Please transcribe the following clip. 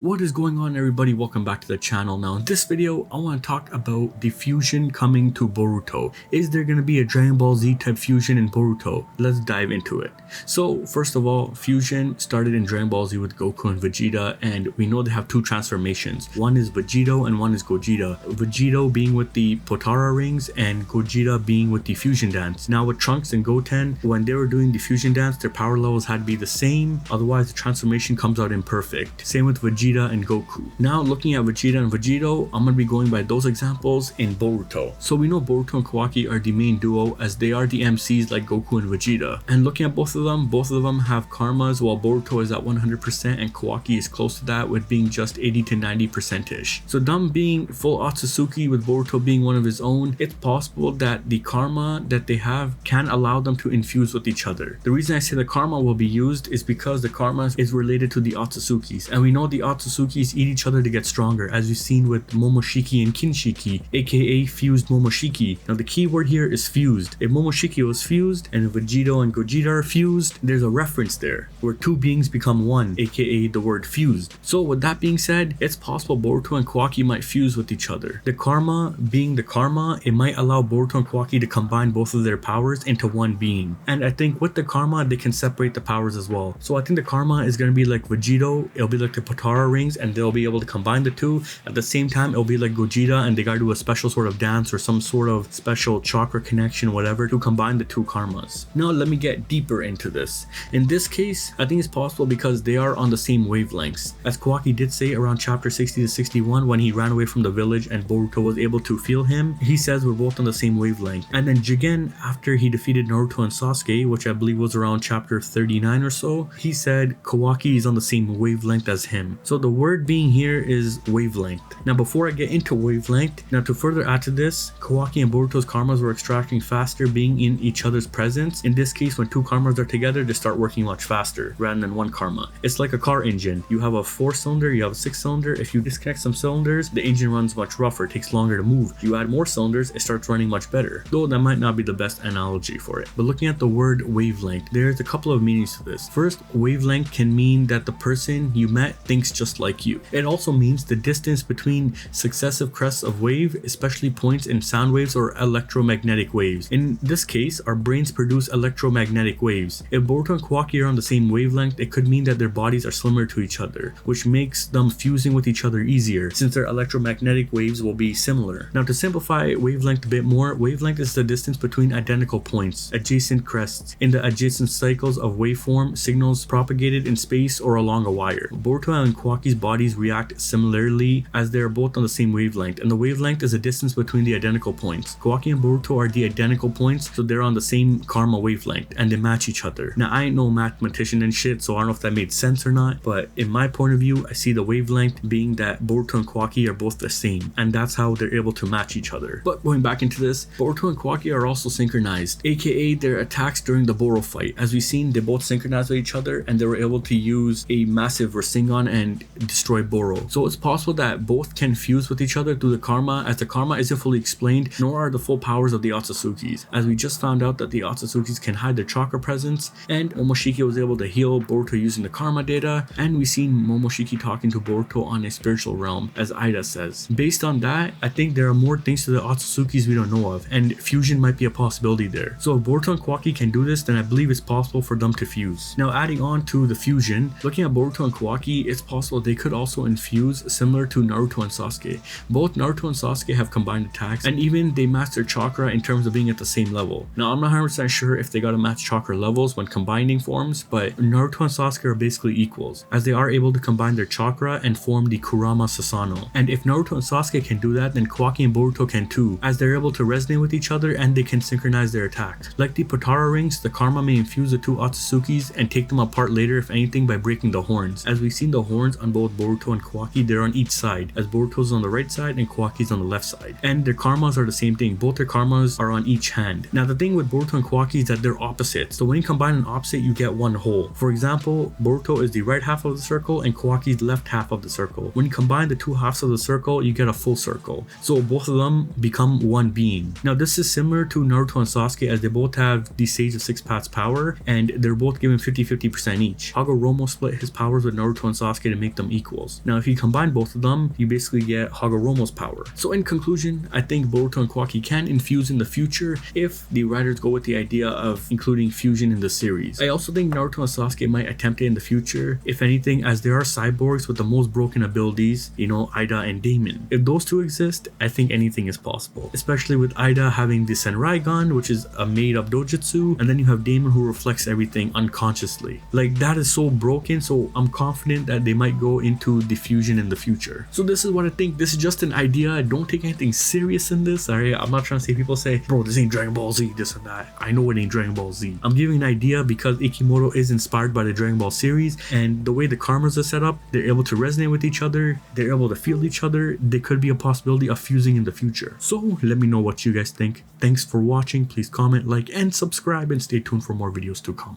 What is going on, everybody? Welcome back to the channel. Now in this video I want to talk about the fusion coming to Boruto. Is there going to be a Dragon Ball Z type fusion in Boruto? Let's dive into it. So first of all, fusion started in Dragon Ball Z with Goku and Vegeta, and we know they have two transformations. One is Vegito and one is Gogeta. Vegito being with the Potara rings and Gogeta being with the fusion dance. Now with Trunks and Goten, when they were doing the fusion dance, their power levels had to be the same, otherwise the transformation comes out imperfect. Same with Vegeta and Goku. Now looking at Vegeta and Vegito, I'm going to be going by those examples in Boruto. So we know Boruto and Kawaki are the main duo, as they are the MCs like Goku and Vegeta. And looking at both of them have karmas, while Boruto is at 100% and Kawaki is close to that, with being just 80 to 90% ish. So them being full Otsutsuki with Boruto being one of his own, it's possible that the karma that they have can allow them to infuse with each other. The reason I say the karma will be used is because the karma is related to the Otsutsukis, and we know the Otsutsuki's eat each other to get stronger, as we've seen with Momoshiki and Kinshiki, aka fused Momoshiki. Now the key word here is fused. If Momoshiki was fused and Vegito and Gogeta are fused, there's a reference there where two beings become one, aka the word fused. So with that being said, it's possible Boruto and Kawaki might fuse with each other. The karma being the karma, it might allow Boruto and Kawaki to combine both of their powers into one being. And I think with the karma, they can separate the powers as well. So I think the karma is going to be like Vegito, it'll be like the Potara rings, and they'll be able to combine the two. At the same time, it'll be like Gogeta, and they gotta do a special sort of dance or some sort of special chakra connection, whatever, to combine the two karmas. Now let me get deeper into this. In this case, I think it's possible because they are on the same wavelengths. As Kawaki did say around chapter 60 to 61, when he ran away from the village and Boruto was able to feel him, he says we're both on the same wavelength. And then Jigen, after he defeated Naruto and Sasuke, which I believe was around chapter 39 or so, he said Kawaki is on the same wavelength as him. So the word being here is wavelength. Now before I get into wavelength, now to further add to this, Kawaki and Boruto's karmas were extracting faster being in each other's presence. In this case, when two karmas are together, they start working much faster rather than one karma. It's like a car engine. You have a 4-cylinder, you have a 6-cylinder. If you disconnect some cylinders, the engine runs much rougher, it takes longer to move. You add more cylinders, it starts running much better. Though that might not be the best analogy for it. But looking at the word wavelength, there's a couple of meanings to this. First, wavelength can mean that the person you met thinks just like you. It also means the distance between successive crests of wave, especially points in sound waves or electromagnetic waves. In this case, our brains produce electromagnetic waves. If Boruto and Kawaki are on the same wavelength, it could mean that their bodies are similar to each other, which makes them fusing with each other easier, since their electromagnetic waves will be similar. Now to simplify wavelength a bit more, wavelength is the distance between identical points, adjacent crests, in the adjacent cycles of waveform signals propagated in space or along a wire. Boruto and Kawaki's bodies react similarly as they are both on the same wavelength, and the wavelength is a distance between the identical points. Kawaki and Boruto are the identical points, so they're on the same karma wavelength and they match each other. Now I ain't no mathematician and shit, so I don't know if that made sense or not, but in my point of view, I see the wavelength being that Boruto and Kawaki are both the same, and that's how they're able to match each other. But going back into this, Boruto and Kawaki are also synchronized, aka their attacks during the Boro fight. As we've seen, they both synchronized with each other and they were able to use a massive Rasengan and destroy Boro. So it's possible that both can fuse with each other through the karma, as the karma isn't fully explained, nor are the full powers of the Otsutsukis, as we just found out that the Otsutsukis can hide their chakra presence, and Momoshiki was able to heal Boruto using the karma data, and we've seen Momoshiki talking to Boruto on a spiritual realm, as Ida says. Based on that, I think there are more things to the Otsutsukis we don't know of, and fusion might be a possibility there. So if Boruto and Kawaki can do this, then I believe it's possible for them to fuse. Now adding on to the fusion, looking at Boruto and Kawaki, it's possible they could also infuse similar to Naruto and Sasuke. Both Naruto and Sasuke have combined attacks, and even they match their chakra in terms of being at the same level. Now I'm not 100% sure if they gotta match chakra levels when combining forms, but Naruto and Sasuke are basically equals, as they are able to combine their chakra and form the Kurama Sasano. And if Naruto and Sasuke can do that, then Kawaki and Boruto can too, as they're able to resonate with each other and they can synchronize their attacks. Like the Potara rings, the karma may infuse the two Otsutsukis and take them apart later, if anything, by breaking the horns. As we've seen the horns on both Boruto and Kawaki, they're on each side, as Boruto's on the right side and Kawaki's on the left side. And their karmas are the same thing, both their karmas are on each hand. Now the thing with Boruto and Kawaki is that they're opposites, so when you combine an opposite, you get one whole. For example, Boruto is the right half of the circle and Kawaki's the left half of the circle. When you combine the two halves of the circle, you get a full circle, so both of them become one being. Now this is similar to Naruto and Sasuke, as they both have the Sage of Six Paths power, and they're both given 50-50% each. Hagoromo split his powers with Naruto and Sasuke to make make them equals. Now if you combine both of them, you basically get Hagoromo's power. So in conclusion, I think Boruto and Kawaki can infuse in the future if the writers go with the idea of including fusion in the series. I also think Naruto and Sasuke might attempt it in the future, if anything, as they are cyborgs with the most broken abilities, you know, Ida and Damon. If those two exist, I think anything is possible, especially with Ida having the Senrai gun, which is a made up dojutsu, and then you have Damon who reflects everything unconsciously. Like, that is so broken, so I'm confident that they might go into the fusion in the future. So this is what I think. This is just an idea. Don't take anything serious in this, alright? I'm not trying to say, people say, bro, this ain't Dragon Ball Z, this and that. I know it ain't Dragon Ball Z. I'm giving an idea because Ikimoto is inspired by the Dragon Ball series, and the way the karmas are set up, they're able to resonate with each other, they're able to feel each other. There could be a possibility of fusing in the future. So let me know what you guys think. Thanks for watching. Please comment, like, and subscribe, and stay tuned for more videos to come.